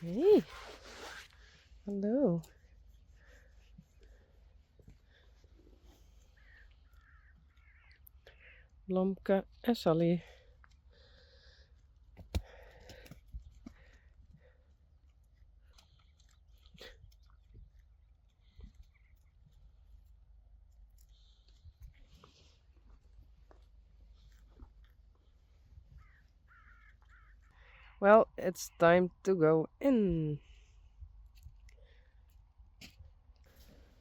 Hey, hallo. Blomke en Sally. Well, it's time to go in.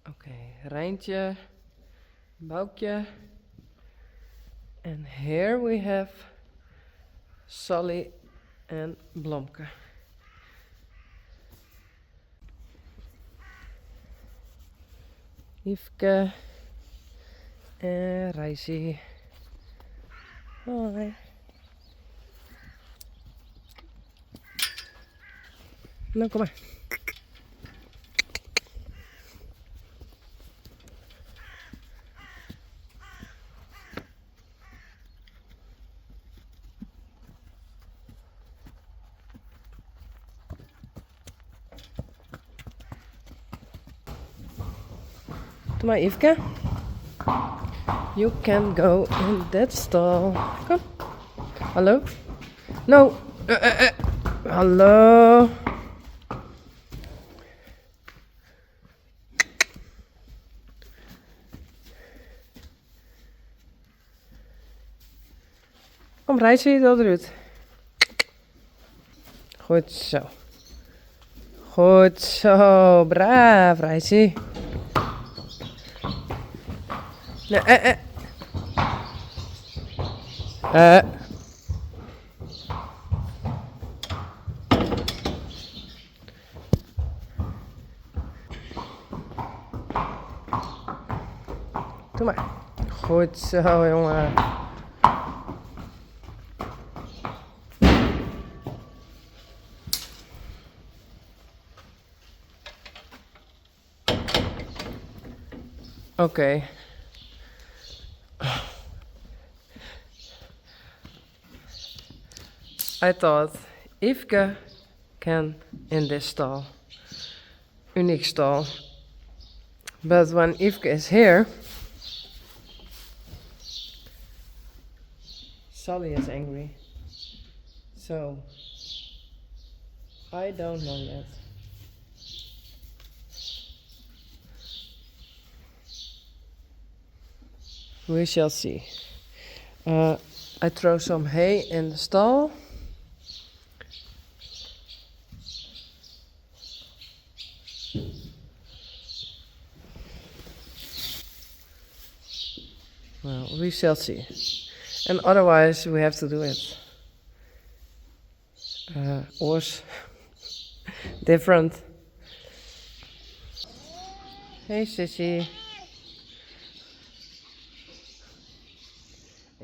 Okay, Rijntje, Baukje. And here we have Sally and Blomke. Yvke en Rijsie. Hoi. Nou, kom maar. Doe maar, Yvke. You can go in that stall. Kom. Hallo? No. Hallo. Kom, Rijsie, dat eruit. Goed zo. Goed zo. Braaf, Rijsie. Nee, Doe maar. Goed zo, jongen. Okay. I thought Yvke can in this stall. Unique stall. But when Yvke is here, Sally is angry. So, I don't know yet. We shall see. I throw some hay in the stall. Well, we shall see. And otherwise we have to do it. Horse. Different. Hey sissy.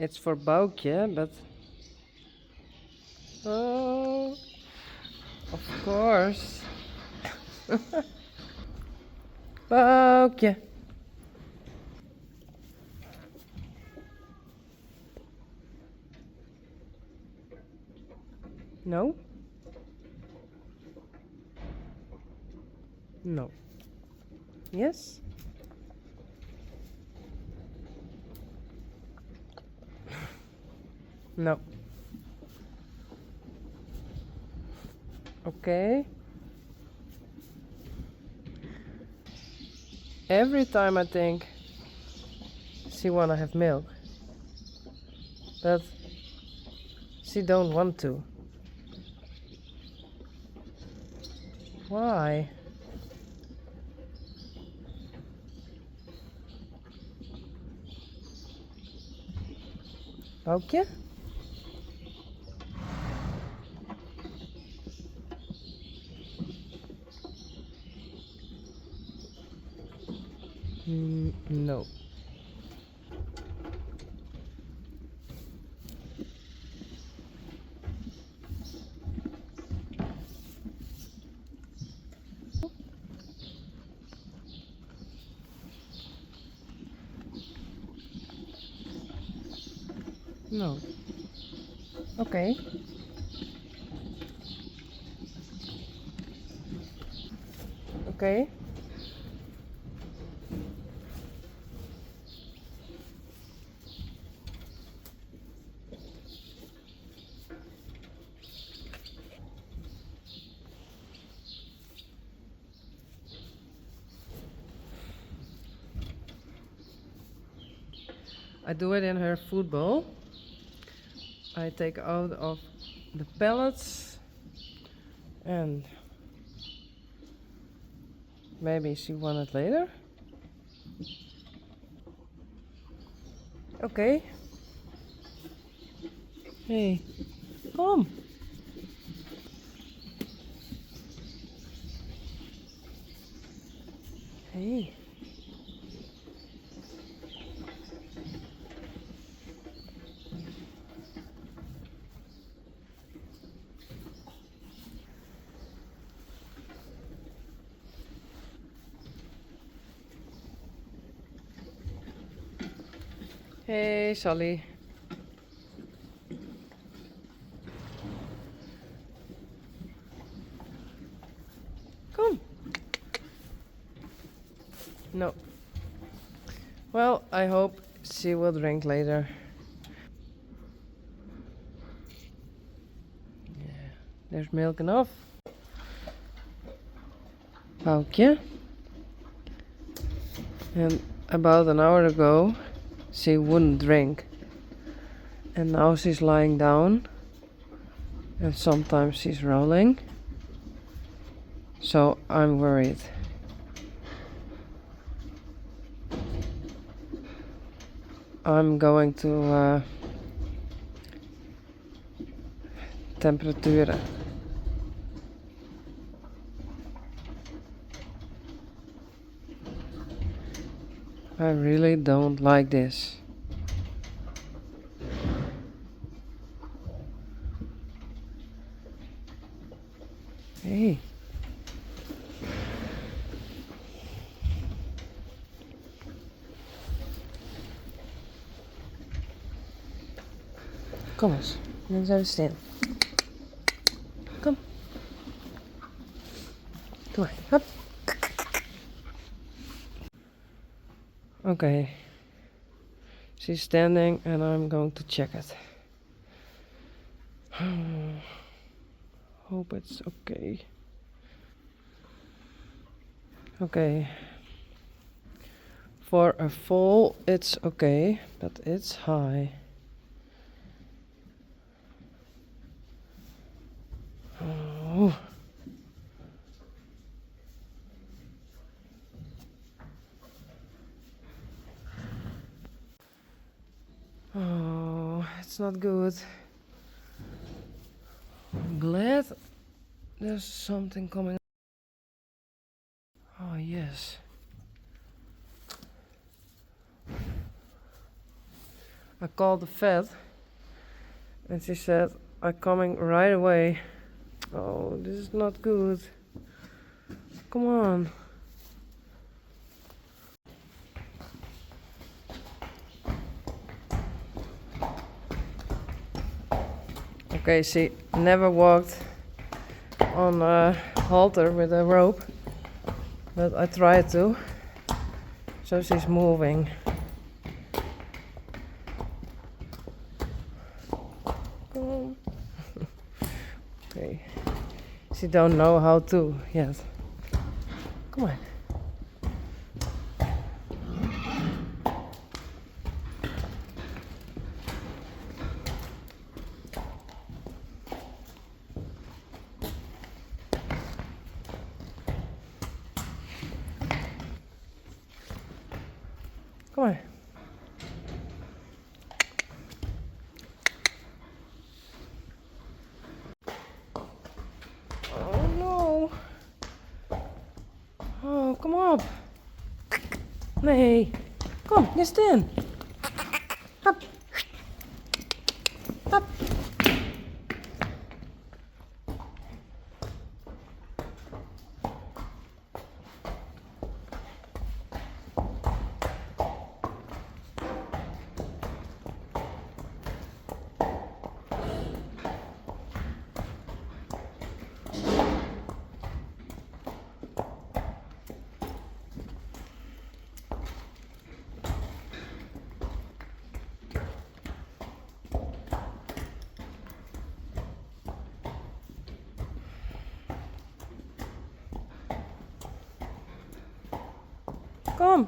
It's for Baukje, but... Oh, of course. Baukje. No? No. Yes? No. Okay. Every time I think she wanna have milk, but she don't want to. Why? Baukje? No. No. Okay. Okay. I do it in her food bowl. I take out of the pellets and maybe she want it later. Okay. Hey, come. Hey. Hey, Sally. Come. No. Well, I hope she will drink later. Yeah, there's milk enough. Baukje. And about an hour ago, she wouldn't drink. And now she's lying down. And sometimes she's rolling. So I'm worried. I'm going to temperaturen. I really don't like this. Hey. Kom eens, dan zijn we stil. Kom. Kom maar, hop. Okay. She's standing and I'm going to check it. Hope it's okay. Okay. For a foal it's okay, but it's high. Oh. Oh, it's not good. I'm glad there's something coming. Oh, yes. I called the vet and she said, I'm coming right away. Oh, this is not good. Come on. Okay, she never walked on a halter with a rope, but I tried to. So she's moving. Come on. Okay. She don't know how to yet. Come on. Come on. Oh no. Oh, kom op. Nee. Kom, je staan. Hop. Hop. Kom.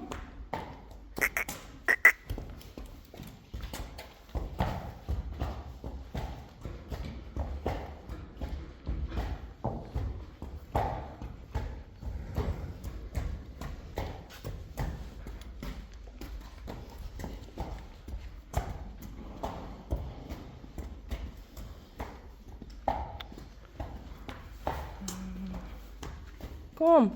Kom.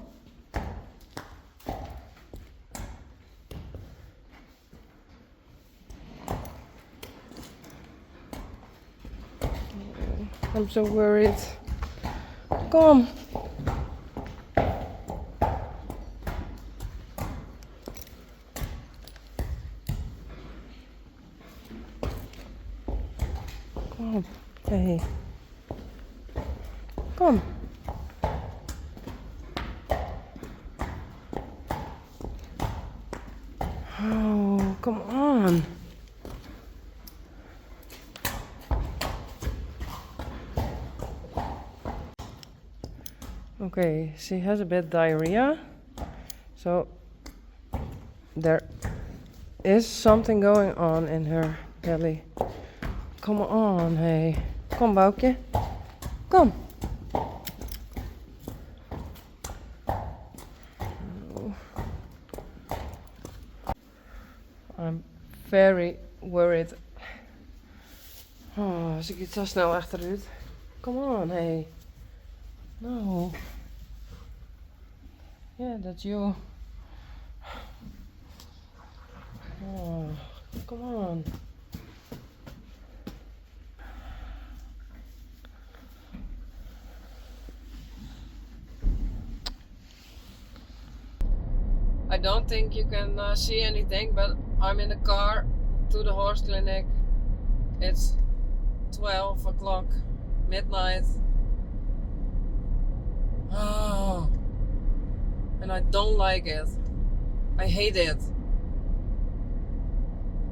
I'm so worried. Kom. Kom. Hey. Kom. Oh, come on. Okay, she has a bit diarrhea, so there is something going on in her belly. Come on, hey. Kom, Baukje. Kom. I'm very worried. Oh, ze gaat zo snel achteruit. Come on, hey. No. Yeah, that's you. Oh, come on. I don't think you can see anything, but I'm in the car to the horse clinic. It's 12 o'clock, midnight. Oh, and I don't like it. I hate it.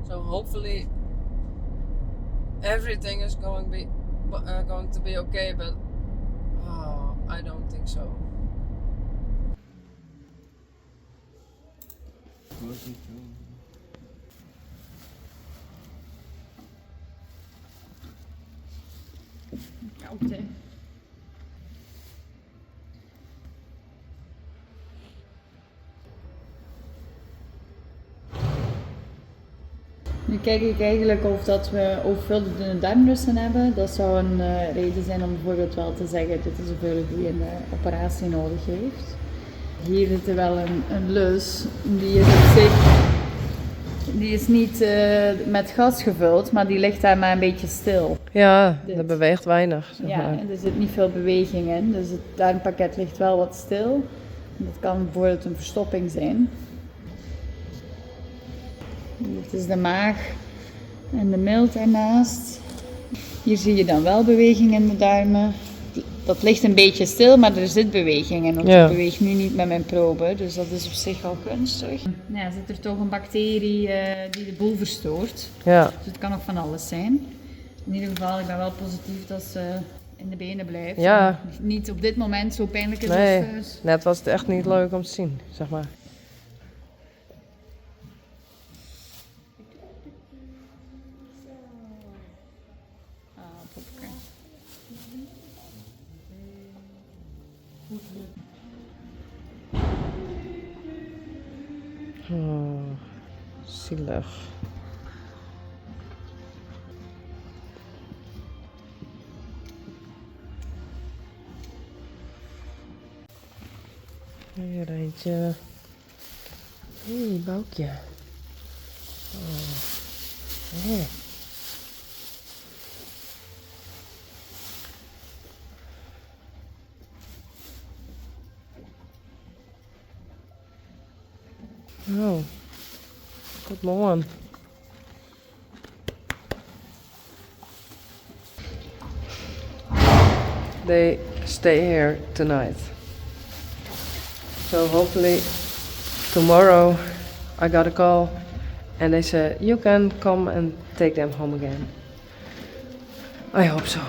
So hopefully everything is going to be okay, but I don't think so. Baukje. Nu kijk ik eigenlijk of dat we overvulde dunne darmrussen hebben. Dat zou een reden zijn om bijvoorbeeld wel te zeggen dit is een veulen die een operatie nodig heeft. Hier zit er wel een lus, die is op zich, die is niet met gas gevuld, maar die ligt daar maar een beetje stil. Ja, dat beweegt weinig. Zeg Ja, maar. en er zit niet veel beweging in, dus het darmpakket ligt wel wat stil. Dat kan bijvoorbeeld een verstopping zijn. Dit is de maag en de milt ernaast. Hier zie je dan wel beweging in de darmen. Dat ligt een beetje stil, maar er zit beweging in, want ik beweeg nu niet met mijn probe, dus dat is op zich al gunstig. Ja, zit er toch een bacterie die de boel verstoort, Ja. dus het kan ook van alles zijn. In ieder geval, ik ben wel positief dat ze in de benen blijft. Ja. En niet op dit moment zo pijnlijk is Nee, als... net was het echt niet leuk om te zien, zeg maar. Popke. Oh, zielig. Hier eentje. Hé, Baukje. Oh. Hey. Oh, good morning. They stay here tonight. So hopefully tomorrow I got a call and they said you can come and take them home again. I hope so.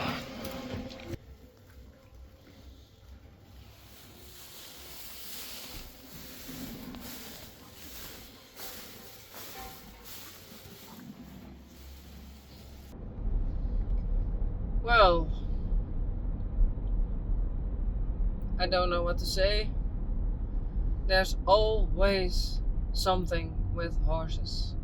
I don't know what to say. There's always something with horses.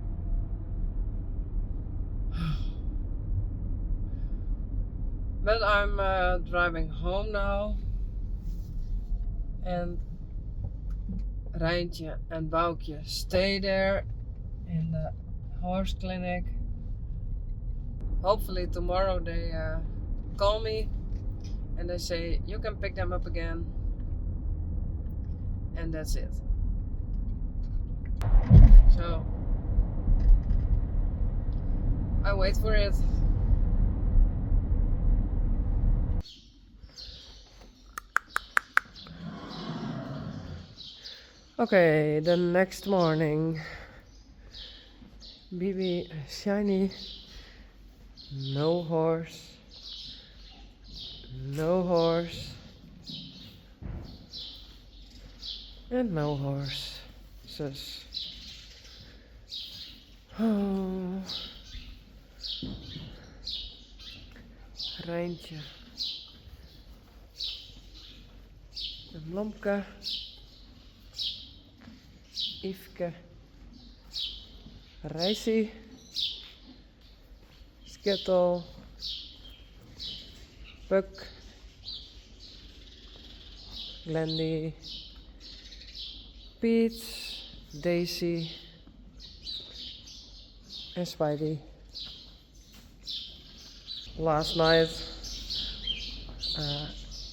But I'm driving home now, and Rijntje and Baukje stay there in the horse clinic. Hopefully tomorrow they call me and they say you can pick them up again, and that's it. So I wait for it. Okay, the next morning. Bibi, shiny. No horse. No horse. And no horse. Zus. Oh. Rijntje. En Blomke. Yvke. Rijsie. Skittle. Puck. Glendy. Pete. Daisy. And Spidey. Last night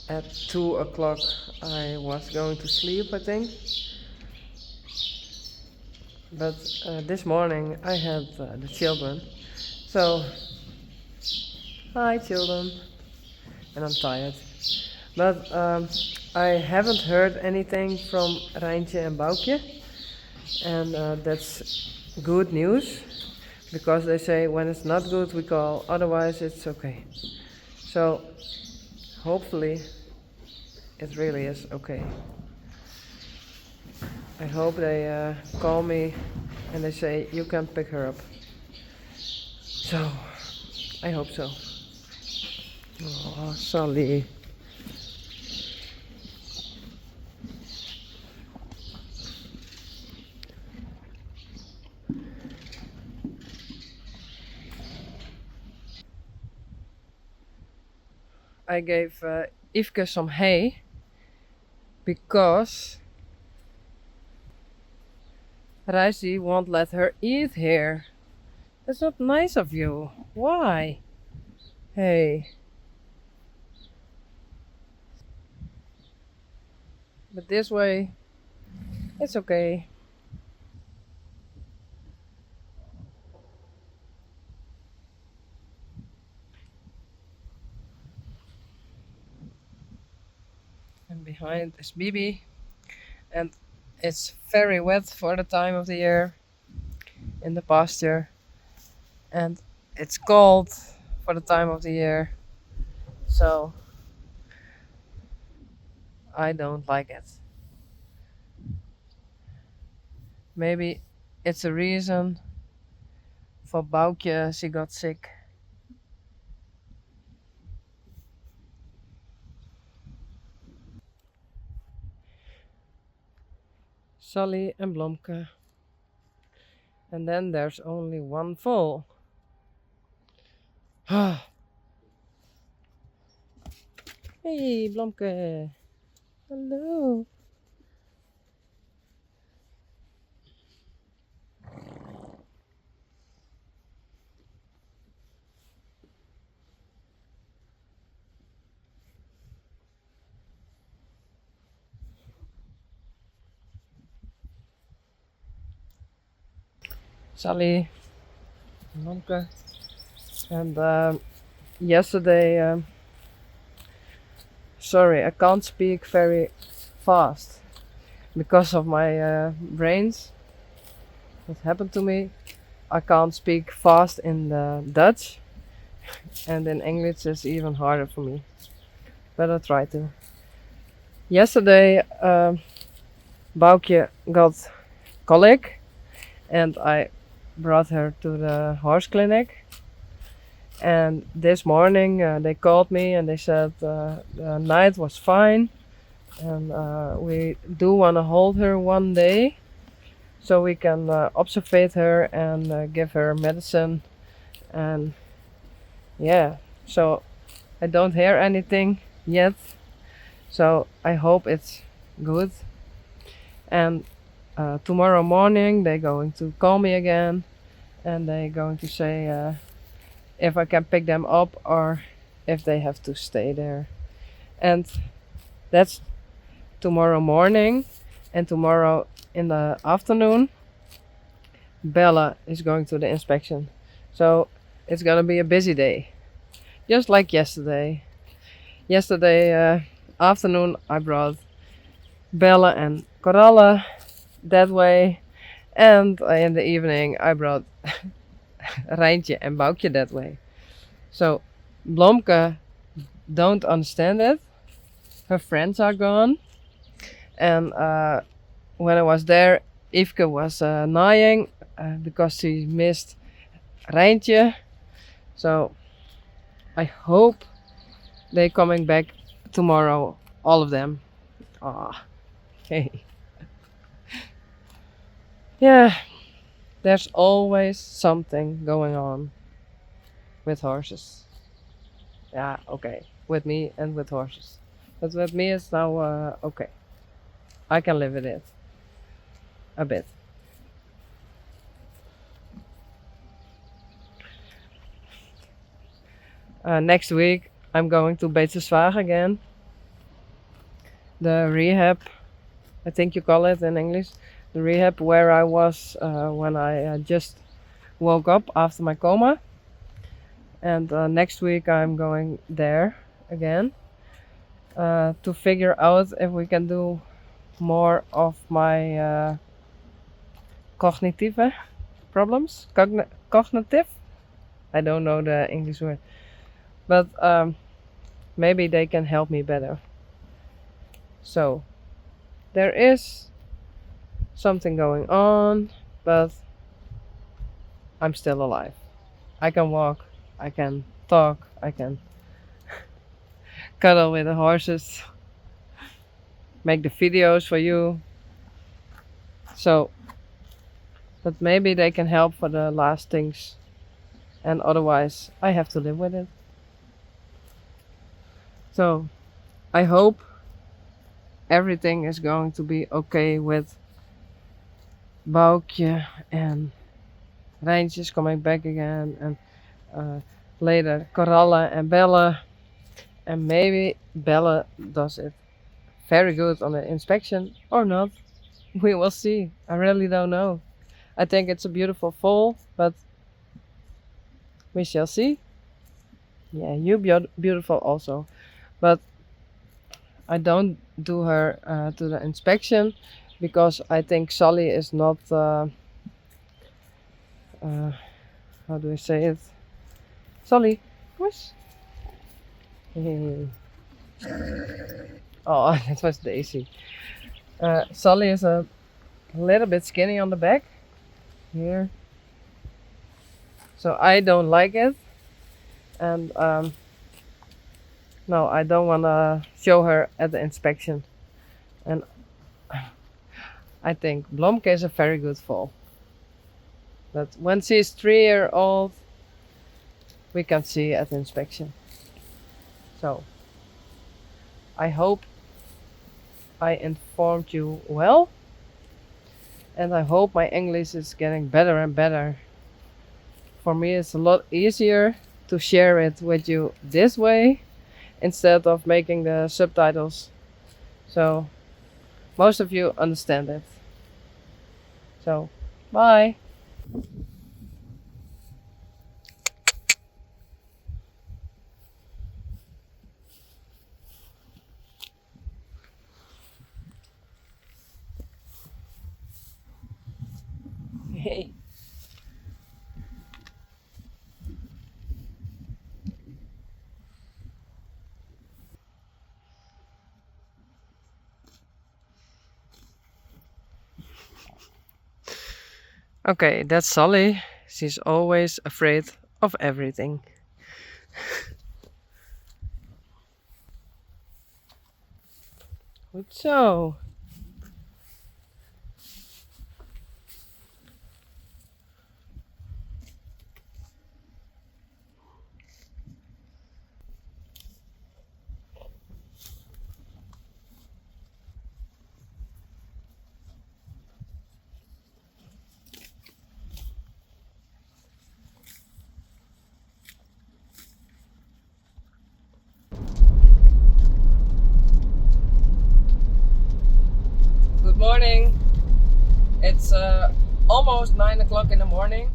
at 2 o'clock I was going to sleep, I think. But this morning I had the children. So, hi children. And I'm tired. But I haven't heard anything from Rijntje and Baukje. And that's good news. Because they say when it's not good we call, otherwise it's okay. So hopefully it really is okay. I hope they call me and they say you can pick her up. So I hope so. Oh, Sally. I gave Yvke some hay because Rijsie won't let her eat here. That's not nice of you. Why? Hey. But this way, it's okay. And behind is Bibi, and it's very wet for the time of the year in the pasture, and it's cold for the time of the year, so I don't like it. Maybe it's a reason for Baukje, she got sick. Sally and Blomke. And then there's only one foal. Hey, Blomke. Hello. Sally, Blomke. And yesterday, sorry, I can't speak very fast because of my brains. What happened to me? I can't speak fast in Dutch, and in English it's even harder for me. But I try to. Yesterday, Baukje got colic, and I brought her to the horse clinic. And this morning they called me and they said the night was fine, and we do want to hold her one day so we can observe her and give her medicine. And yeah, so I don't hear anything yet, so I hope it's good. And tomorrow morning they're going to call me again, and they're going to say if I can pick them up or if they have to stay there. And that's tomorrow morning. And tomorrow in the afternoon Bella is going to the inspection, so it's gonna be a busy day, just like yesterday. Afternoon I brought Bella and Coralla that way, and in the evening I brought Rijntje and Baukje that way. So Blomke don't understand it. Her friends are gone, and when I was there, Yvke was gnawing because she missed Rijntje. So I hope they're coming back tomorrow, all of them. Ah, okay. Yeah, there's always something going on with horses. Yeah, okay. With me and with horses. But with me it's now okay. I can live with it. A bit. Next week I'm going to Beterswaag again. The rehab, I think you call it in English. The rehab where I was when I just woke up after my coma. And next week I'm going there again to figure out if we can do more of my cognitive problems. Cognitive? I don't know the English word. But maybe they can help me better. So there is something going on, but I'm still alive. I can walk, I can talk, I can cuddle with the horses, make the videos for you. So, but maybe they can help for the last things, and otherwise I have to live with it. So I hope everything is going to be okay with Baukje and Rijntje is coming back again, and later Coralla and Bella, and maybe Bella does it very good on the inspection or not. We will see. I really don't know. I think it's a beautiful foal, but we shall see. Yeah, you beautiful also, but I don't do her to the inspection because I think Sally is not how do I say it? Sally, whoosh. Hey. Oh, that was Daisy. Sally is a little bit skinny on the back here, so I don't like it, and no, I don't want to show her at the inspection. And I think Blomke is a very good foal, but when she's 3 years old we can see at the inspection. So I hope I informed you well, and I hope my English is getting better and better. For me it's a lot easier to share it with you this way instead of making the subtitles, so most of you understand it. So bye. Hey. Okay, that's Sally. She's always afraid of everything. Goed zo. Good morning. It's almost 9 o'clock in the morning.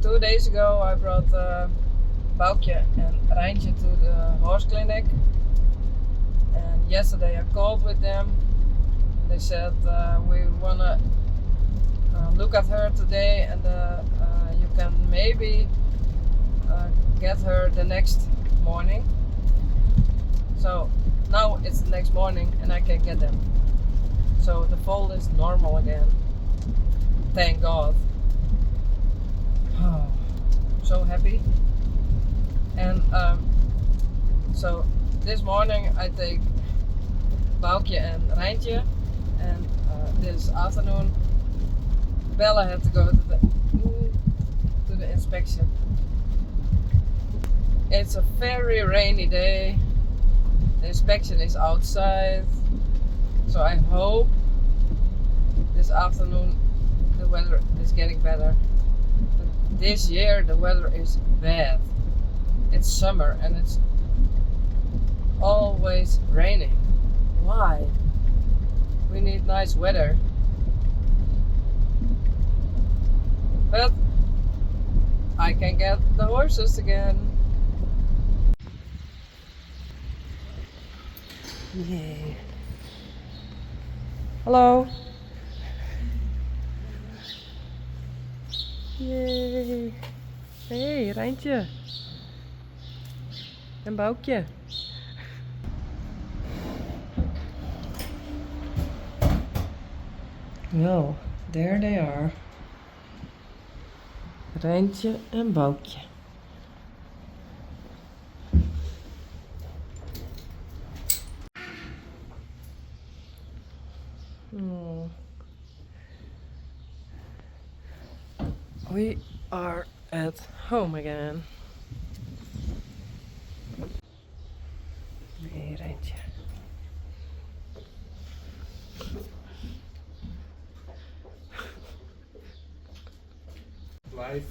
2 days ago I brought Baukje and Rijntje to the horse clinic. And yesterday I called with them. They said we wanna look at her today, and you can maybe get her the next morning. So now it's the next morning and I can get them. So the foal is normal again. Thank God. Oh, so happy. And so this morning I take Baukje and Rijntje, and this afternoon Bella had to go to the inspection. It's a very rainy day. The inspection is outside. So I hope this afternoon the weather is getting better. But this year the weather is bad. It's summer and it's always raining. Why? We need nice weather. But I can get the horses again. Yay. Hallo. Yay. Hey, Rijntje. En Baukje. Well, there they are. Rijntje en Baukje. Oh. We are at home again. Hey, Rijntje. Live.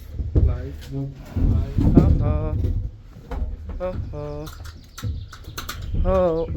Oh, oh. Oh, oh. Oh.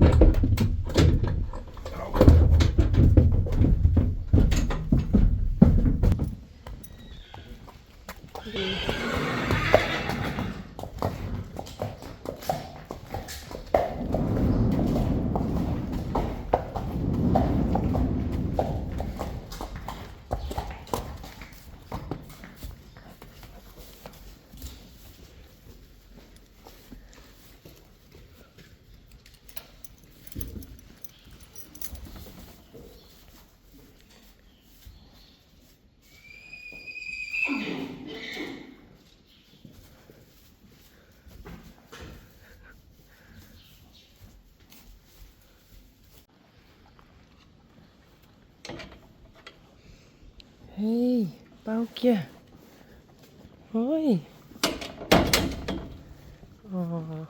Hey, Baukje. Hoi. Oh.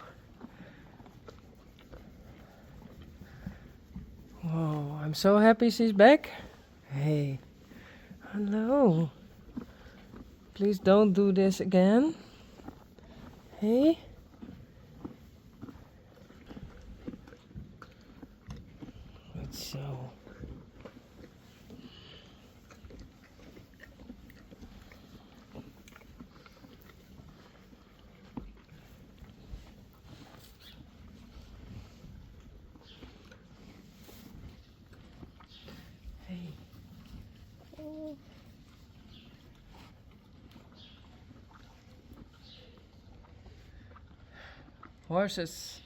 Whoa, I'm so happy she's back. Hey. Hello. Please don't do this again. Hey. Goed zo. Hey. Oh. Horses